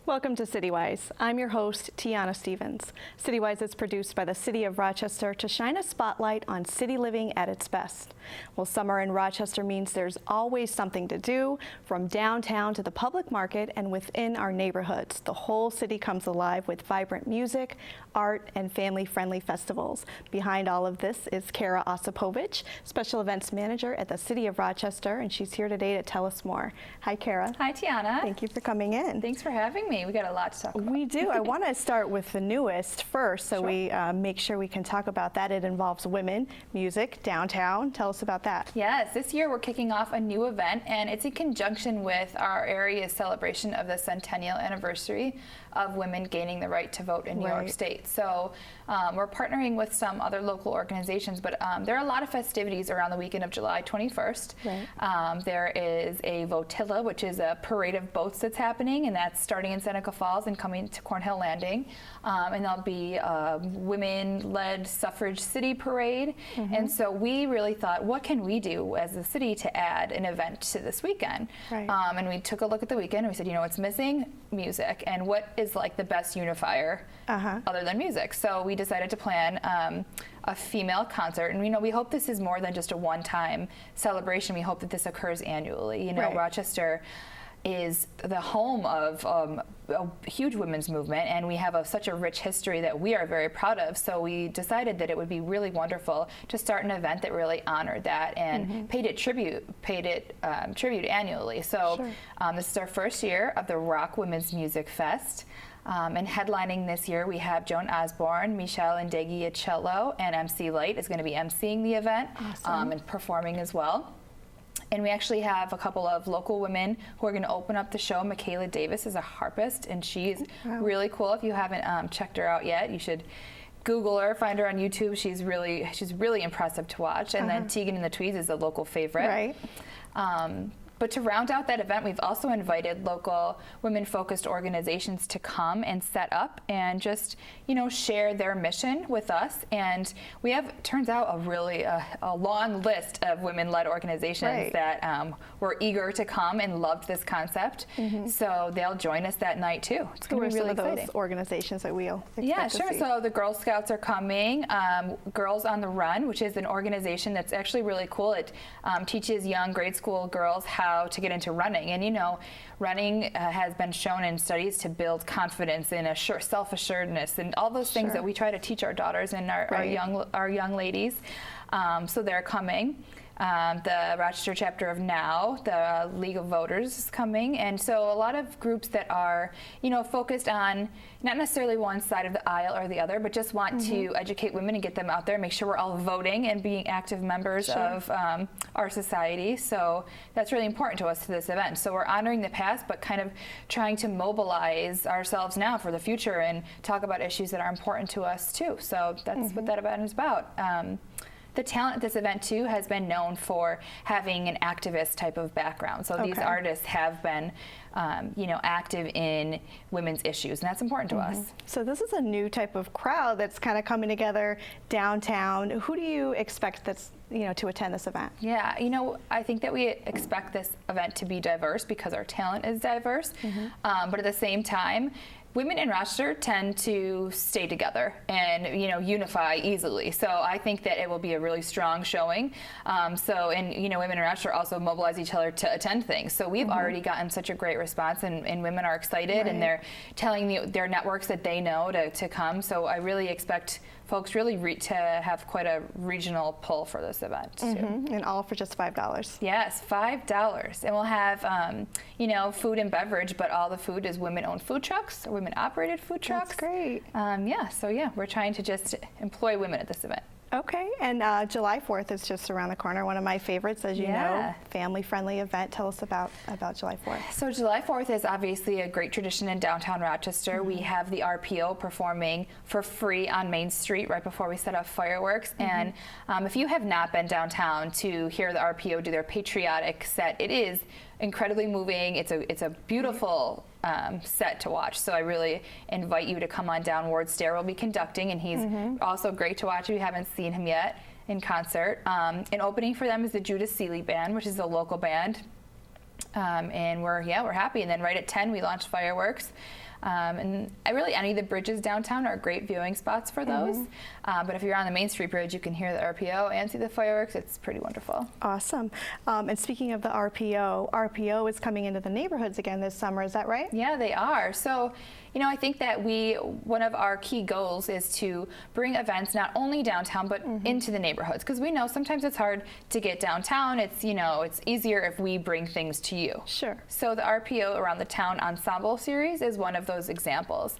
Welcome to CityWise. I'm your host, Tiana Stevens. CityWise is produced by the City of Rochester to shine a spotlight on city living at its best. Well, summer in Rochester means there's always something to do, from downtown to the public market and within our neighborhoods. The whole city comes alive with vibrant music, art, and family-friendly festivals. Behind all of this is Kara Osipovitch, Special Events Manager at the City of Rochester, and she's here today to tell us more. Hi, Kara. Hi, Tiana. Thank you for coming in. Thanks for having me. We got a lot to talk about. We do. I want to start with the newest first, so Sure. we make sure we can talk about that. It involves women, music, downtown. Tell us about that. Yes, this year we're kicking off a new event, and it's in conjunction with our area's celebration of the centennial anniversary of women gaining the right to vote in New York State. So we're partnering with some other local organizations, but there are a lot of festivities around the weekend of July 21st. Right. There is a Votilla, which is a parade of boats that's happening, and that's starting in Seneca Falls and coming to Cornhill Landing. And there'll be a women-led suffrage city parade. And so we really thought, what can we do as a city to add an event to this weekend? Right. And we took a look at the weekend and we said, you know, what's missing? Music. And what is like the best unifier other than music? So we decided to plan a female concert, and we hope this is more than just a one-time celebration. We hope that this occurs annually. You know, Rochester is the home of a huge women's movement, and we have such a rich history that we are very proud of. So we decided that it would be really wonderful to start an event that really honored that and paid it tribute annually. So this is our first year of the Rock Women's Music Fest. And headlining this year, we have Joan Osborne, Michelle Ndegi at cello, and MC Light is going to be emceeing the event and performing as well. And we actually have a couple of local women who are going to open up the show. Michaela Davis is a harpist, and she's really cool. If you haven't checked her out yet, you should Google her, find her on YouTube. She's really impressive to watch. And then Tegan and the Tweeds is a local favorite. Right. But to round out that event, we've also invited local women-focused organizations to come and set up and just, share their mission with us. And we have, turns out, a long list of women-led organizations that were eager to come and loved this concept. So they'll join us that night too. It's going to be really exciting. Those organizations that we'll expect Yeah, to sure. see. So the Girl Scouts are coming. Girls on the Run, which is an organization that's actually really cool. It teaches young grade school girls how to get into running. And running has been shown in studies to build confidence and self-assuredness and all those things that we try to teach our daughters and our young ladies. So they're coming. The Rochester chapter of NOW, the League of Voters, is coming, and so a lot of groups that are, focused on not necessarily one side of the aisle or the other, but just want to educate women and get them out there, make sure we're all voting and being active members of our society. So that's really important to us to this event. So we're honoring the past, but kind of trying to mobilize ourselves now for the future and talk about issues that are important to us too. So that's what that event is about. The talent at this event, too, has been known for having an activist type of background. So these artists have been, active in women's issues, and that's important to us. So this is a new type of crowd that's kind of coming together downtown. Who do you expect that's, to attend this event? Yeah, I think that we expect this event to be diverse because our talent is diverse, but at the same time, women in Rochester tend to stay together and, unify easily. So I think that it will be a really strong showing. Women in Rochester also mobilize each other to attend things. So we've already gotten such a great response, and women are excited, and they're telling their networks that they know to come. So I really expect folks really to have quite a regional pull for this event too. And all for just $5. Yes, $5. And we'll have, food and beverage, but all the food is women-owned food trucks, or women-operated food trucks. That's great. We're trying to just employ women at this event. Okay, and July 4th is just around the corner. One of my favorites, as you know, family-friendly event. Tell us about July 4th. So July 4th is obviously a great tradition in downtown Rochester. We have the RPO performing for free on Main Street right before we set off fireworks. And if you have not been downtown to hear the RPO do their patriotic set, it is incredibly moving. It's a beautiful set to watch. So I really invite you to come on down. Ward Stair will be conducting, and he's also great to watch if you haven't seen him yet in concert. And opening for them is the Judas Seeley Band, which is a local band. And we're happy. And then right at 10 we launch fireworks. And really any of the bridges downtown are great viewing spots for those. But if you're on the Main Street Bridge, you can hear the RPO and see the fireworks. It's pretty wonderful. Awesome. And speaking of the RPO is coming into the neighborhoods again this summer, is that right? Yeah, they are. So, I think that one of our key goals is to bring events not only downtown, but into the neighborhoods. Because we know sometimes it's hard to get downtown. It's, it's easier if we bring things to you. Sure. So the RPO Around the Town Ensemble series is one of those examples.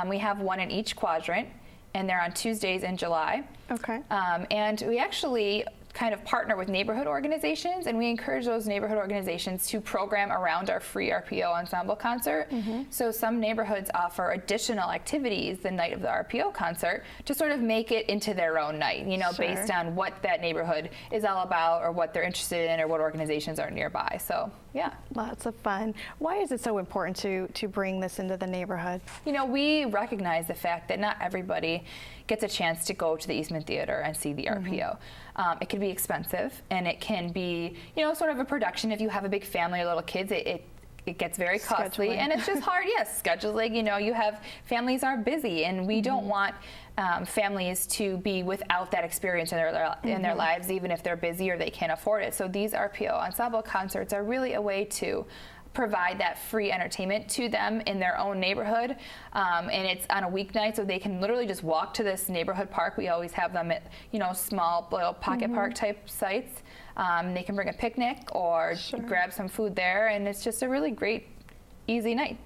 We have one in each quadrant, and they're on Tuesdays in July. Okay. And we actually kind of partner with neighborhood organizations, and we encourage those neighborhood organizations to program around our free RPO ensemble concert. So some neighborhoods offer additional activities the night of the RPO concert to sort of make it into their own night, based on what that neighborhood is all about or what they're interested in or what organizations are nearby. So yeah. Lots of fun. Why is it so important to bring this into the neighborhood? We recognize the fact that not everybody gets a chance to go to the Eastman Theater and see the RPO. It can be expensive, and it can be, sort of a production. If you have a big family or little kids, it gets very costly, and it's just hard. Yes, scheduling. You have families are busy, and we don't want families to be without that experience in their lives, even if they're busy or they can't afford it. So these RPO ensemble concerts are really a way to provide that free entertainment to them in their own neighborhood, and it's on a weeknight, so they can literally just walk to this neighborhood park. We always have them at small little pocket park type sites. They can bring a picnic or grab some food there, and it's just a really great, easy night.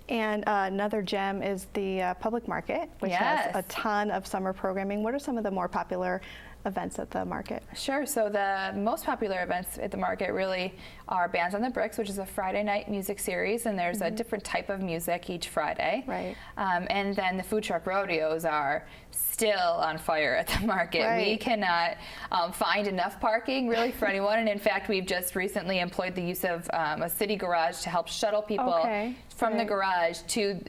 And another gem is the public market, which has a ton of summer programming. What are some of the more popular events at the market? Sure. So the most popular events at the market really are Bands on the Bricks, which is a Friday night music series, and there's a different type of music each Friday. Right. And then the food truck rodeos are still on fire at the market. Right. We cannot find enough parking really for anyone, and in fact we've just recently employed the use of a city garage to help shuttle people from the garage to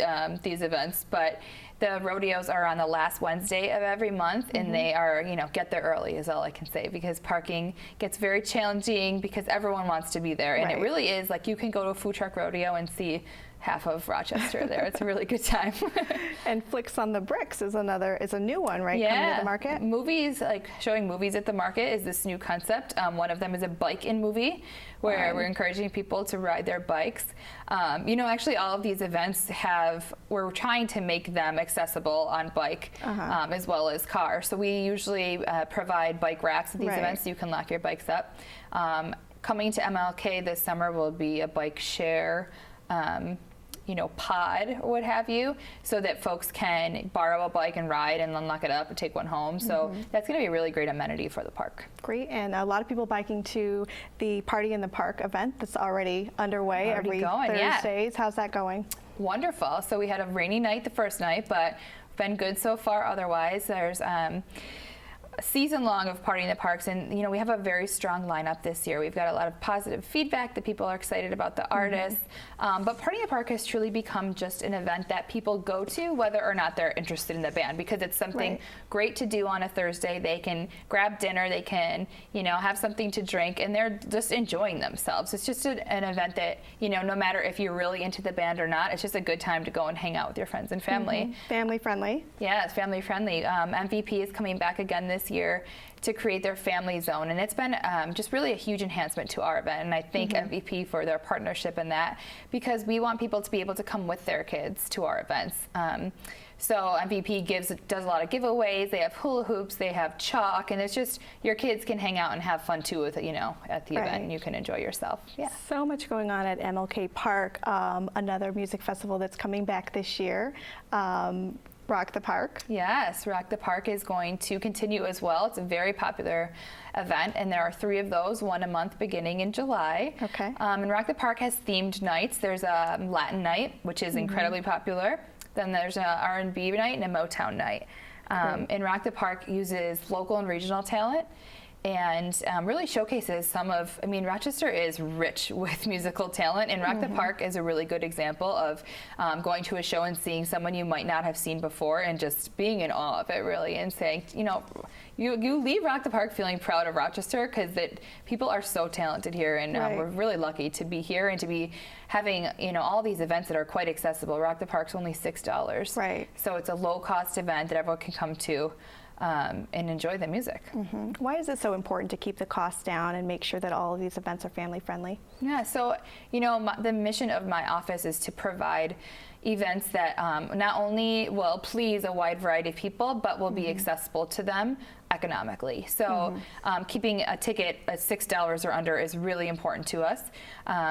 these events. But the rodeos are on the last Wednesday of every month, and they are, get there early is all I can say, because parking gets very challenging because everyone wants to be there. And it really is like you can go to a food truck rodeo and see half of Rochester there. It's a really good time. And Flicks on the Bricks is a new one, right? Coming to the market. Movies, like showing movies at the market is this new concept. One of them is a bike-in movie where we're encouraging people to ride their bikes. Actually all of these events we're trying to make them accessible on bike as well as car. So we usually provide bike racks at these events so you can lock your bikes up. Coming to MLK this summer will be a bike share pod or what have you, so that folks can borrow a bike and ride and then lock it up and take one home. So that's going to be a really great amenity for the park. Great, and a lot of people biking to the Party in the Park event that's already underway every Thursdays. How's that going? Wonderful. So we had a rainy night the first night, but been good so far otherwise. There's a season long of Party in the Parks, and we have a very strong lineup this year. We've got a lot of positive feedback that people are excited about the artists, but Party in the Park has truly become just an event that people go to whether or not they're interested in the band, because it's something great to do on a Thursday. They can grab dinner, they can have something to drink, and they're just enjoying themselves. It's just an event that no matter if you're really into the band or not, it's just a good time to go and hang out with your friends and family. Family friendly. Yeah, it's family friendly. MVP is coming back again this year to create their family zone, and it's been just really a huge enhancement to our event, and I thank MVP for their partnership in that, because we want people to be able to come with their kids to our events. So MVP does a lot of giveaways. They have hula hoops, they have chalk, and it's just your kids can hang out and have fun too with at the event, and you can enjoy yourself. Yeah. So much going on at MLK Park. Another music festival that's coming back this year. Rock the Park. Yes, Rock the Park is going to continue as well. It's a very popular event, and there are 3 of those, one a month beginning in July. Okay. And Rock the Park has themed nights. There's a Latin night, which is incredibly popular. Then there's an R&B night and a Motown night. And Rock the Park uses local and regional talent and really showcases some of, I mean, Rochester is rich with musical talent, and Rock the Park is a really good example of going to a show and seeing someone you might not have seen before and just being in awe of it, really, and saying, you know, you leave Rock the Park feeling proud of Rochester, because people are so talented here, and we're really lucky to be here and to be having, you know, all these events that are quite accessible. Rock the Park's only $6. Right. So it's a low-cost event that everyone can come to and enjoy the music. Why is it so important to keep the costs down and make sure that all of these events are family friendly? Yeah, so, you know, the mission of my office is to provide events that not only will please a wide variety of people, but will be accessible to them economically. So keeping a ticket at $6 or under is really important to us,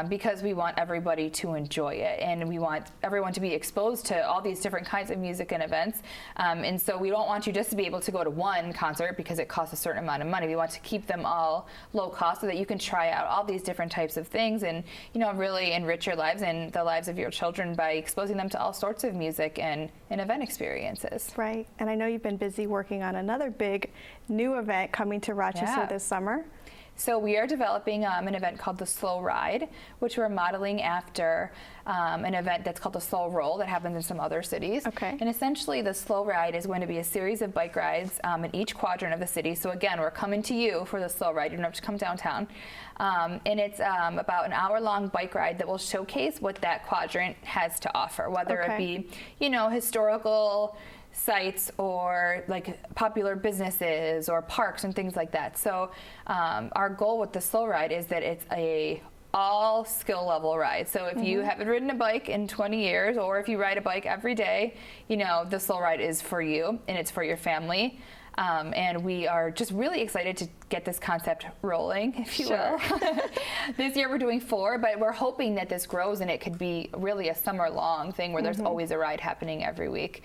because we want everybody to enjoy it, and we want everyone to be exposed to all these different kinds of music and events. And so we don't want you just to be able to go to one concert because it costs a certain amount of money. We want to keep them all low cost so that you can try out all these different types of things and, you know, really enrich your lives and the lives of your children by exposing them to all sorts of music and event experiences. Right. And I know you've been busy working on another big new event coming to Rochester this summer. So we are developing an event called the Slow Ride, which we're modeling after an event that's called the Slow Roll that happens in some other cities. Okay. And essentially the Slow Ride is going to be a series of bike rides in each quadrant of the city. So again, we're coming to you for the Slow Ride. You don't have to come downtown. And it's about an hour-long bike ride that will showcase what that quadrant has to offer, whether it be, you know, historical sites or like popular businesses or parks and things like that. So our goal with the Slow Ride is that it's a all skill level ride. So if you haven't ridden a bike in 20 years, or if you ride a bike every day, you know, the Slow Ride is for you and it's for your family. And we are just really excited to get this concept rolling, if you will. This year we're doing 4, but we're hoping that this grows and it could be really a summer-long thing where there's always a ride happening every week.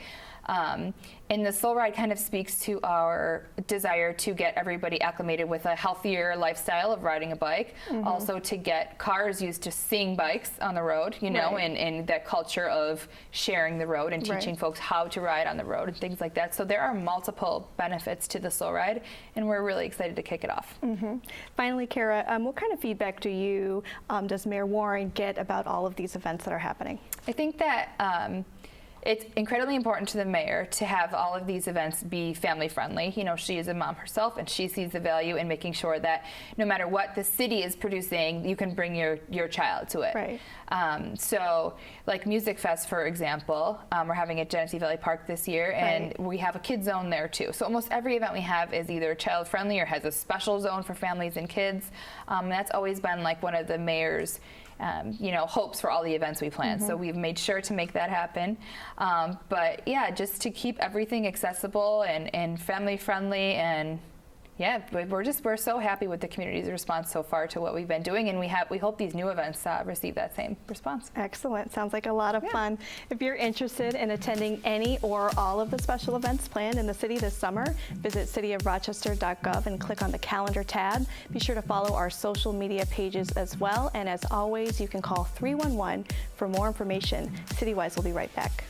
And the Slow Ride kind of speaks to our desire to get everybody acclimated with a healthier lifestyle of riding a bike, also to get cars used to seeing bikes on the road, you know, and that culture of sharing the road and teaching folks how to ride on the road and things like that. So there are multiple benefits to the Slow Ride, and we're really excited to kick it off. Finally, Kara, what kind of feedback does Mayor Warren get about all of these events that are happening? I think that it's incredibly important to the mayor to have all of these events be family friendly. You know, she is a mom herself, and she sees the value in making sure that no matter what the city is producing, you can bring your child to it. Right. So like Music Fest, for example, we're having at Genesee Valley Park this year, and we have a kid zone there too. So almost every event we have is either child friendly or has a special zone for families and kids. And that's always been like one of the mayor's you know, hopes for all the events we plan. So we've made sure to make that happen. But yeah, just to keep everything accessible and family friendly, and yeah, we're so happy with the community's response so far to what we've been doing, and we hope these new events receive that same response. Excellent. Sounds like a lot of fun. If you're interested in attending any or all of the special events planned in the city this summer, visit cityofrochester.gov and click on the calendar tab. Be sure to follow our social media pages as well, and as always, you can call 311 for more information. CityWise will be right back.